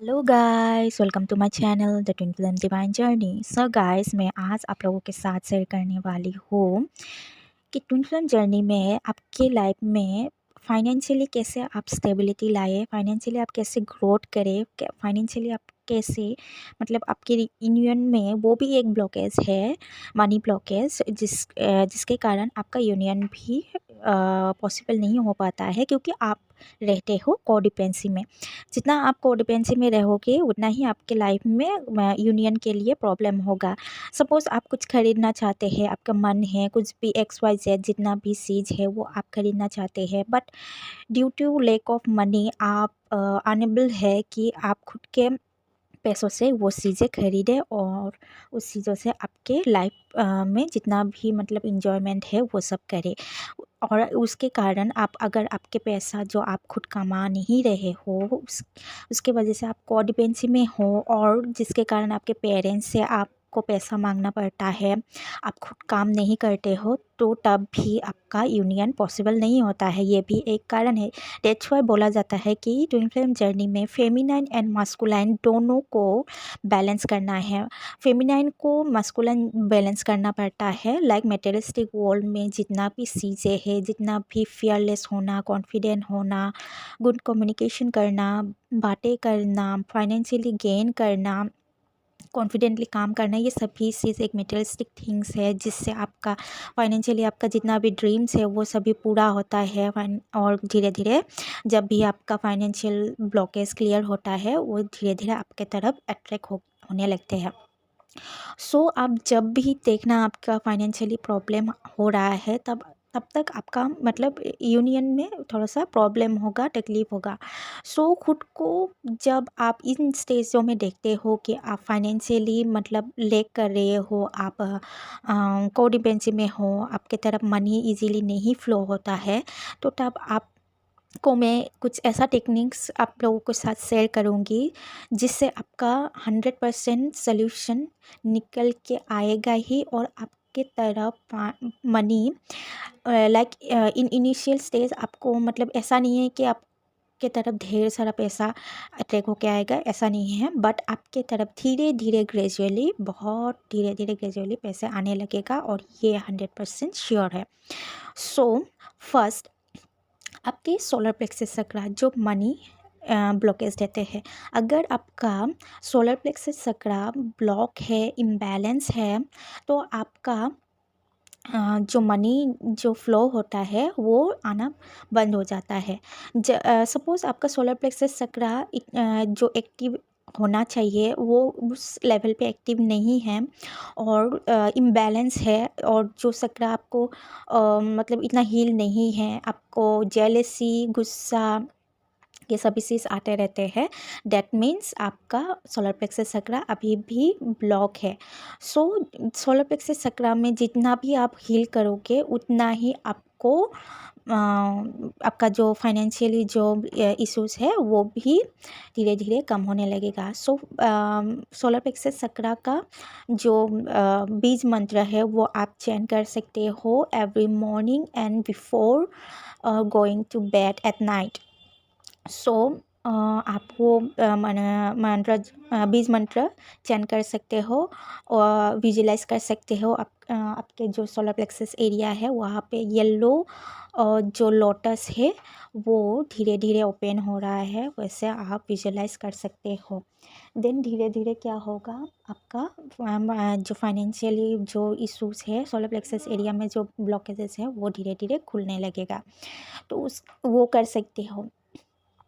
Hello guys, welcome to my channel the twin flame divine journey. So guys, मैं आज आप लोगों के साथ शेयर करने वाली हूँ कि ट्विन फ्लेम जर्नी में आपके लाइफ में फाइनेंशियली कैसे आप स्टेबिलिटी लाए, फाइनेंशियली आप कैसे ग्रोथ करें, फाइनेंशियली आप कैसे मतलब आपके यूनियन में वो भी एक ब्लॉकेज है, मनी ब्लॉकेज, जिसके कारण आपका यूनियन भी पॉसिबल नहीं हो पाता है क्योंकि आप रहते हो कोडिपेंसी में। जितना आप कोडिपेंसी में रहोगे उतना ही आपके लाइफ में यूनियन के लिए प्रॉब्लम होगा। सपोज़ आप कुछ खरीदना चाहते हैं, आपका मन है कुछ भी एक्स वाई जेड जितना भी चीज़ है वो आप खरीदना चाहते हैं, but due to lack of money आप अनेबल है कि आप खुद के पैसों से वो चीज़ें खरीदें और उस चीज़ों से आपके लाइफ में जितना भी मतलब इंजॉयमेंट है वो सब करें। और उसके कारण आप अगर आपके पैसा जो आप खुद कमा नहीं रहे हो उसके वजह से आप कोडिपेंसी में हो और जिसके कारण आपके पेरेंट्स से आपको पैसा मांगना पड़ता है, आप खुद काम नहीं करते हो, तो तब भी आपका यूनियन पॉसिबल नहीं होता है। ये भी एक कारण है। दैट्स वाई बोला जाता है कि ट्विन फ्लेम जर्नी में फेमिनाइन एंड मास्कुलाइन दोनों को बैलेंस करना है। फेमिनाइन को मास्कुलाइन बैलेंस करना पड़ता है। लाइक मटेरियलिस्टिक वर्ल्ड में जितना भी चीज़ें हैं, जितना भी फियरलेस होना, कॉन्फिडेंट होना, गुड कम्युनिकेशन करना, बातें करना, फाइनेंशियली गेन करना, कॉन्फिडेंटली काम करना, ये सभी चीज़ एक मटेरियलिस्टिक थिंग्स है जिससे आपका फाइनेंशियली आपका जितना भी ड्रीम्स है वो सभी पूरा होता है। और धीरे धीरे जब भी आपका फाइनेंशियल ब्लॉकेज क्लियर होता है वो धीरे धीरे आपके तरफ अट्रैक्ट होने लगते हैं। सो आप जब भी देखना आपका फाइनेंशियली प्रॉब्लम हो रहा है तब तक आपका मतलब यूनियन में थोड़ा सा प्रॉब्लम होगा, तकलीफ होगा। सो खुद को जब आप इन स्टेजों में देखते हो कि आप फाइनेंशियली मतलब लेक कर रहे हो, आप कोडिपेंसी में हो, आपके तरफ मनी इजीली नहीं फ्लो होता है, तो तब आप को मैं कुछ ऐसा टेक्निक्स आप लोगों के साथ शेयर करूँगी जिससे आपका 100% सल्यूशन निकल के आएगा ही। और आपके तरफ money like in initial stage आपको मतलब ऐसा नहीं है कि आपके तरफ ढेर सारा पैसा अट्रैक्ट होके आएगा, ऐसा नहीं है, बट आपके तरफ धीरे धीरे ग्रेजुअली, बहुत धीरे धीरे ग्रेजुअली पैसे आने लगेगा और ये 100% श्योर है। सो फर्स्ट आपके सोलर प्लेक्सस चक्र जो मनी ब्लॉकेज देते हैं, अगर आपका सोलर प्लेक्सस चक्र ब्लॉक है, इम्बैलेंस है, तो आपका जो मनी जो फ्लो होता है वो आना बंद हो जाता है। सपोज़ आपका सोलर प्लेक्सस चक्र जो एक्टिव होना चाहिए वो उस लेवल पे एक्टिव नहीं है और इम्बैलेंस है, और जो चक्र आपको मतलब इतना हील नहीं है, आपको जेलसी, गुस्सा, ये सभी चीज़ आते रहते हैं, दैट मीन्स आपका सोलर प्लेक्सस चक्र अभी भी ब्लॉक है। सो सोलर प्लेक्सस चक्र में जितना भी आप हील करोगे उतना ही आपको आपका जो फाइनेंशियली जो इश्यूज है वो भी धीरे धीरे कम होने लगेगा। सो सोलर प्लेक्सस चक्र का जो बीज मंत्र है वो आप चैन कर सकते हो every morning and before going to bed at night. So आप वो मंत्र बीज मंत्र चैन कर सकते हो और विजुलाइज कर सकते हो। आपके जो सोलर प्लेक्सस एरिया है वहाँ पे येलो जो लोटस है वो धीरे धीरे ओपन हो रहा है, वैसे आप विजुलाइज कर सकते हो। देन धीरे धीरे क्या होगा, आपका जो फाइनेंशियली जो इश्यूज है सोलर प्लेक्सस एरिया में जो ब्लॉकेजेस है वो धीरे धीरे खुलने लगेगा, तो उस वो कर सकते हो।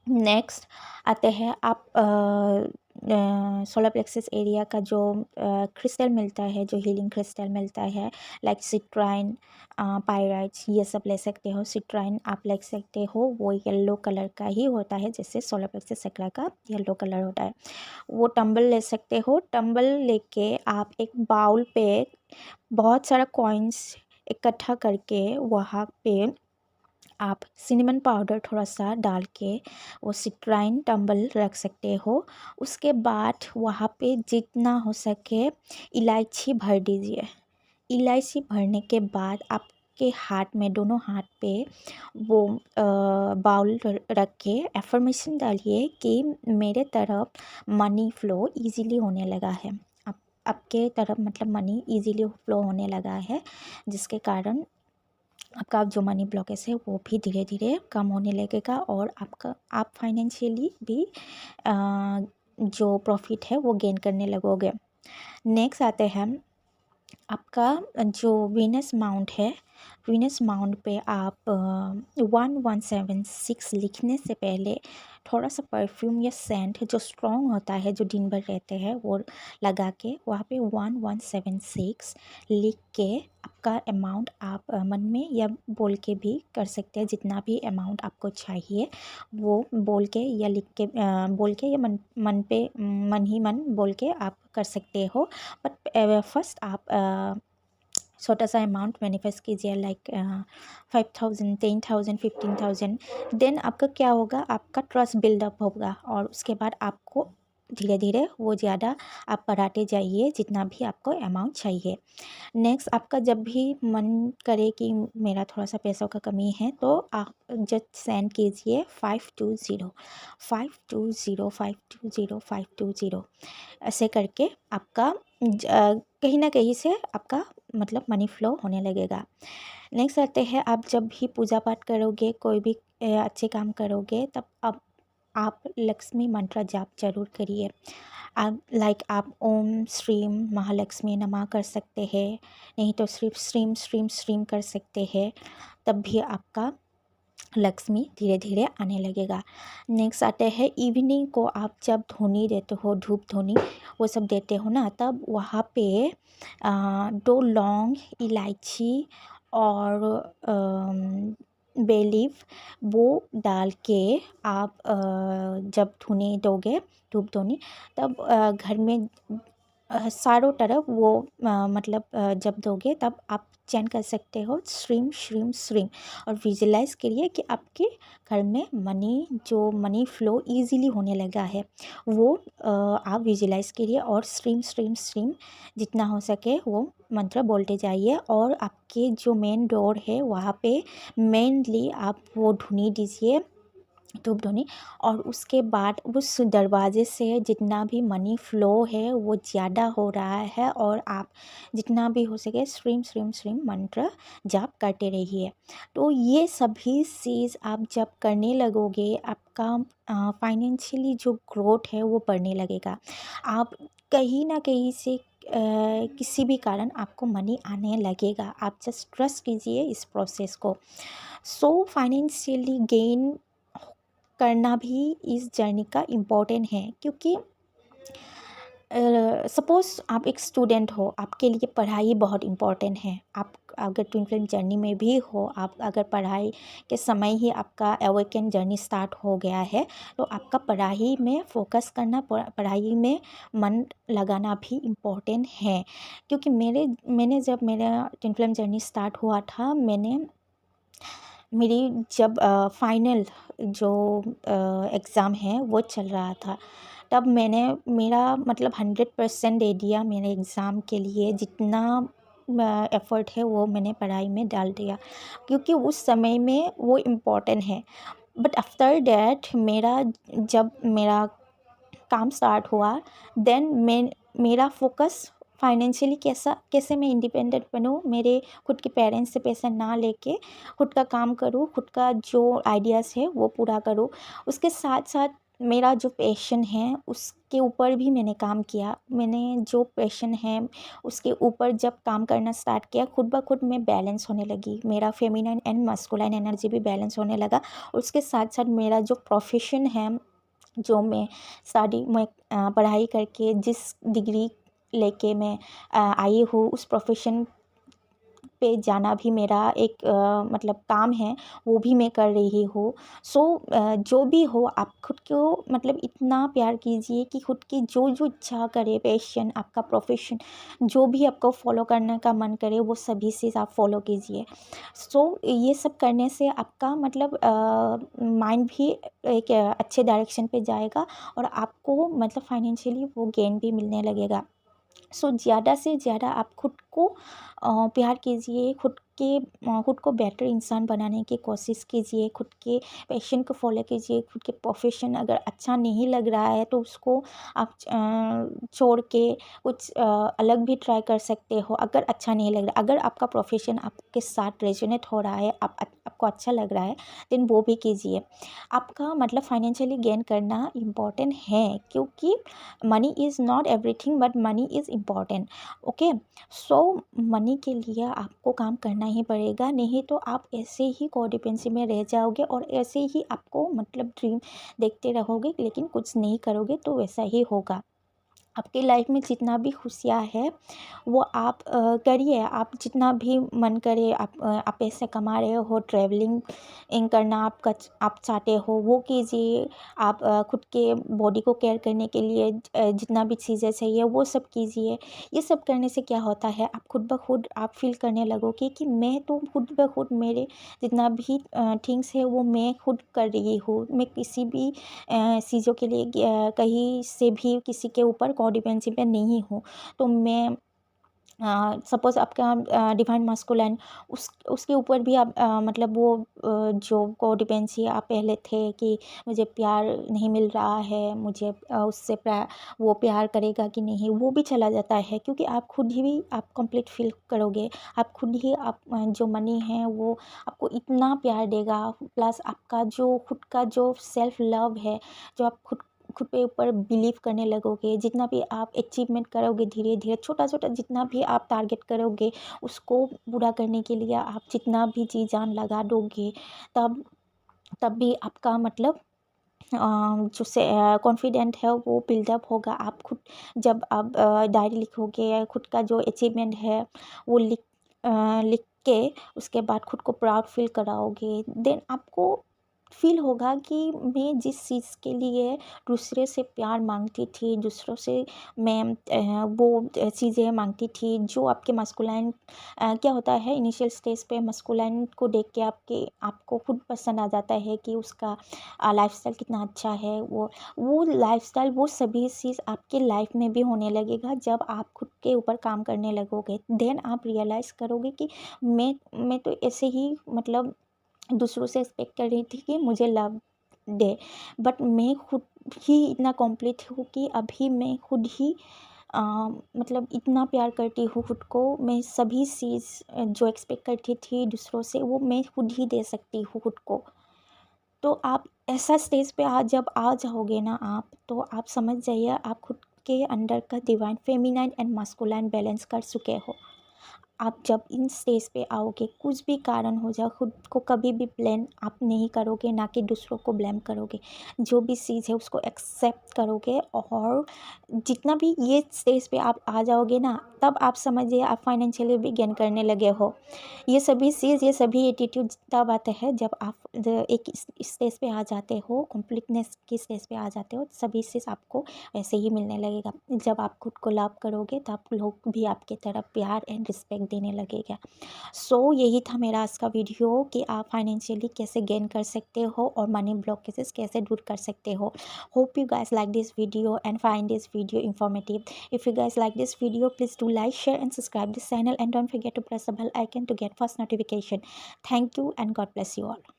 नेक्स्ट आते हैं आप सोलर प्लेक्सस एरिया का जो क्रिस्टल मिलता है, जो हीलिंग क्रिस्टल मिलता है, लाइक सिट्राइन, पायराइट्स, ये सब ले सकते हो। सिट्राइन आप ले सकते हो, वो येलो कलर का ही होता है जैसे सोलर प्लेक्सस चक्र का येलो कलर होता है। वो टंबल ले सकते हो। टंबल लेके आप एक बाउल पे बहुत सारा कॉइन्स इकट्ठा करके वहाँ पे आप सिनेमन पाउडर थोड़ा सा डाल के वो सिट्राइन टंबल रख सकते हो। उसके बाद वहाँ पे जितना हो सके इलायची भर दीजिए। इलायची भरने के बाद आप आपके हाथ में, दोनों हाथ पे वो बाउल रख के एफर्मेशन डालिए कि मेरे तरफ मनी फ़्लो इजीली होने लगा है। आपके तरफ मतलब मनी इजीली फ़्लो होने लगा है, जिसके कारण आपका जो मनी ब्लॉकेज है वो भी धीरे धीरे कम होने लगेगा और आप फाइनेंशियली भी जो प्रॉफिट है वो गेन करने लगोगे। नेक्स्ट आते हैं आपका जो वीनस माउंट है। वीनस माउंट पे आप 1176 लिखने से पहले थोड़ा सा परफ्यूम या सेंट जो स्ट्रॉन्ग होता है, जो दिन भर रहते हैं, वो लगा के वहाँ पे 1176 लिख के आपका अमाउंट आप मन में या बोल के भी कर सकते हैं। जितना भी अमाउंट आपको चाहिए वो बोल के या लिख के बोल के या मन ही मन बोल के आप कर सकते हो। बट फर्स्ट आप छोटा सा अमाउंट मैनिफेस्ट कीजिए, लाइक 5000, 10,000, 15,000। देन आपका क्या होगा, आपका ट्रस्ट बिल्डअप होगा और उसके बाद आपको धीरे धीरे वो ज़्यादा आप बढ़ाते जाइए जितना भी आपको अमाउंट चाहिए। नेक्स्ट आपका जब भी मन करे कि मेरा थोड़ा सा पैसों का कमी है, तो आप जस्ट सेंड कीजिए 520 520 520 520। ऐसे करके आपका कहीं ना कहीं से आपका मतलब मनी फ्लो होने लगेगा। नेक्स्ट आते हैं, आप जब भी पूजा पाठ करोगे, कोई भी अच्छे काम करोगे, तब आप लक्ष्मी मंत्र जाप जरूर करिए। आप ओम श्रीम महालक्ष्मी नमः कर सकते हैं, नहीं तो सिर्फ श्रीम श्रीम श्रीम कर सकते हैं, तब भी आपका लक्ष्मी धीरे धीरे आने लगेगा। नेक्स्ट आते हैं, इवनिंग को आप जब धूनी देते हो, धूप धूनी वो सब देते हो ना, तब वहाँ पे 2 लौंग, इलायची और बे लीफ वो डाल के आप जब धुनी दोगे, धूप धुनी, तब घर में चारों तरफ वो मतलब जब दोगे तब आप चैंट कर सकते हो श्रीम श्रीम श्रीम, और विजुलाइज करिए कि आपके घर में मनी फ्लो इजीली होने लगा है। वो आप विजुलाइज करिए और श्रीम श्रीम श्रीम जितना हो सके वो मंत्र बोलते जाइए। और आपके जो मेन डोर है वहाँ पे मेनली आप वो धुनी दीजिए, धूप धुनी, और उसके बाद उस दरवाज़े से जितना भी मनी फ़्लो है वो ज़्यादा हो रहा है, और आप जितना भी हो सके श्रीम श्रीम श्रीम मंत्र जाप करते रहिए। तो ये सभी चीज़ आप जब करने लगोगे, आपका फाइनेंशियली जो ग्रोथ है वो बढ़ने लगेगा। आप कहीं ना कहीं से किसी भी कारण आपको मनी आने लगेगा। आप जस्ट ट्रस्ट कीजिए इस प्रोसेस को। सो फाइनेंशियली गेन करना भी इस जर्नी का इम्पोर्टेंट है, क्योंकि सपोज़ आप एक स्टूडेंट हो, आपके लिए पढ़ाई बहुत इम्पोर्टेंट है। आप अगर ट्विन फ्लेम जर्नी में भी हो, आप अगर पढ़ाई के समय ही आपका अवेकन जर्नी स्टार्ट हो गया है, तो आपका पढ़ाई में फोकस करना, पढ़ाई में मन लगाना भी इम्पोर्टेंट है। क्योंकि मैंने जब मेरा ट्विन फ्लेम जर्नी स्टार्ट हुआ था, मेरी जब फाइनल जो एग्ज़ाम है वो चल रहा था, तब मैंने मेरा मतलब 100% दे दिया मेरे एग्ज़ाम के लिए। जितना एफ़र्ट है वो मैंने पढ़ाई में डाल दिया, क्योंकि उस समय में वो इम्पोर्टेंट है। बट आफ्टर डैट जब मेरा काम स्टार्ट हुआ, देन मेरा फोकस फाइनेंशियली कैसे मैं इंडिपेंडेंट बनूँ, मेरे खुद के पेरेंट्स से पैसा ना लेके खुद का काम करूँ, खुद का जो आइडियाज़ है वो पूरा करूँ। उसके साथ साथ मेरा जो पैशन है उसके ऊपर भी मैंने काम किया। मैंने जो पैशन है उसके ऊपर जब काम करना स्टार्ट किया, खुद ब खुद मैं बैलेंस होने लगी। मेरा फेमिनाइन एंड मस्कुलाइन एनर्जी भी बैलेंस होने लगा। उसके साथ साथ मेरा जो प्रोफेशन है, जो मैं पढ़ाई करके जिस डिग्री लेके मैं आई हूँ, उस प्रोफेशन पे जाना भी मेरा एक मतलब काम है, वो भी मैं कर रही हूँ। सो जो भी हो, आप खुद को मतलब इतना प्यार कीजिए कि खुद की जो जो इच्छा करे, पैशन, आपका प्रोफेशन जो भी आपको फॉलो करने का मन करे, वो सभी चीज़ आप फॉलो कीजिए। सो ये सब करने से आपका मतलब माइंड भी एक अच्छे डायरेक्शन पे जाएगा, और आपको मतलब फाइनेंशियली वो गेन भी मिलने लगेगा। सो ज़्यादा से ज़्यादा आप खुद को प्यार कीजिए, खुद को बेटर इंसान बनाने की कोशिश कीजिए, खुद के पैशन को फॉलो कीजिए, खुद के प्रोफेशन अगर अच्छा नहीं लग रहा है तो उसको आप छोड़ के कुछ अलग भी ट्राई कर सकते हो। अगर अच्छा नहीं लग रहा, अगर आपका प्रोफेशन आपके साथ रेजोनेट हो रहा है, आपको अच्छा लग रहा है, देन वो भी कीजिए। आपका मतलब फाइनेंशियली गेन करना इम्पॉर्टेंट है, क्योंकि money is not everything but money is important. Okay, so money के लिए आपको काम करना ही पड़ेगा, नहीं तो आप ऐसे ही कोडिपेंसी में रह जाओगे और ऐसे ही आपको मतलब ड्रीम देखते रहोगे लेकिन कुछ नहीं करोगे, तो वैसा ही होगा। आपकी लाइफ में जितना भी खुशियाँ है वो आप करिए। आप जितना भी मन करे, आप पैसे कमा रहे हो, ट्रैवलिंग करना आप चाहते हो वो कीजिए। आप खुद के बॉडी को केयर करने के लिए जितना भी चीज़ें चाहिए वो सब कीजिए। ये सब करने से क्या होता है, आप खुद ब खुद आप फील करने लगोगे कि मैं तो खुद ब खुद मेरे जितना भी थिंग्स है वो मैं खुद कर रही हूँ। मैं किसी भी चीज़ों के लिए कहीं से भी किसी के ऊपर कोडिपेंसी पे नहीं हूँ। तो मैं सपोज़ आपका डिवाइन मास्कुलाइन उसके ऊपर भी आप मतलब वो जो कोडिपेंसी आप पहले थे कि मुझे प्यार नहीं मिल रहा है, मुझे उससे वो प्यार करेगा कि नहीं, वो भी चला जाता है, क्योंकि आप खुद ही भी आप कंप्लीट फील करोगे। आप खुद ही आप जो मनी है वो आपको इतना प्यार देगा, प्लस आपका जो खुद का जो सेल्फ लव है, जो आप खुद खुद पे ऊपर बिलीव करने लगोगे। जितना भी आप अचीवमेंट करोगे, धीरे धीरे छोटा छोटा जितना भी आप टारगेट करोगे उसको पूरा करने के लिए आप जितना भी जी जान लगा दोगे, तब तब भी आपका मतलब जो से कॉन्फिडेंट है वो बिल्डअप होगा। आप खुद जब आप डायरी लिखोगे, खुद का जो अचीवमेंट है वो लिख के उसके बाद खुद को प्राउड फील कराओगे, देन आपको फील होगा कि मैं जिस चीज़ के लिए दूसरे से प्यार मांगती थी, दूसरों से मैं वो चीज़ें मांगती थी जो आपके मस्कुलाइन क्या होता है इनिशियल स्टेज पे मस्कुलाइन को देख के आपको खुद पसंद आ जाता है कि उसका लाइफस्टाइल कितना अच्छा है। वो लाइफस्टाइल वो सभी चीज़ आपके लाइफ में भी होने लगेगा जब आप खुद के ऊपर काम करने लगोगे। देन आप रियलाइज़ करोगे कि मैं तो ऐसे ही मतलब दूसरों से एक्सपेक्ट कर रही थी कि मुझे लव दे, बट मैं खुद ही इतना कॉम्प्लीट हूँ कि अभी मैं खुद ही अ, मतलब इतना प्यार करती हूँ खुद को। मैं सभी चीज़ जो एक्सपेक्ट करती थी दूसरों से वो मैं खुद ही दे सकती हूँ खुद को। तो आप ऐसा स्टेज पे जब आ जाओगे ना आप, तो आप समझ जाइए आप खुद के अंदर का divine feminine and masculine balance कर चुके हो। आप जब इन स्टेज पे आओगे, कुछ भी कारण हो जाए, खुद को कभी भी ब्लेम आप नहीं करोगे, ना कि दूसरों को ब्लेम करोगे। जो भी चीज़ है उसको एक्सेप्ट करोगे, और जितना भी ये स्टेज पे आप आ जाओगे ना, तब आप समझिए आप फाइनेंशियली भी गेन करने लगे हो। ये सभी चीज़, ये सभी एटीट्यूड तब आते हैं जब आप एक स्टेज पे आ जाते हो, कंप्लीटनेस की स्टेज पे आ जाते हो, सभी चीज़ आपको वैसे ही मिलने लगेगा। जब आप खुद को लव करोगे तब लोग भी आपकी तरफ प्यार एंड रिस्पेक्ट देने लगेगा। सो यही था मेरा आज का वीडियो कि आप फाइनेंशियली कैसे गेन कर सकते हो और मनी ब्लॉकेजेस कैसे दूर कर सकते हो। Hope you guys like this video and find this video informative. If you guys like this video, please do like, share and subscribe this channel, and don't forget to press the bell icon to get first notification. Thank you and God bless you all.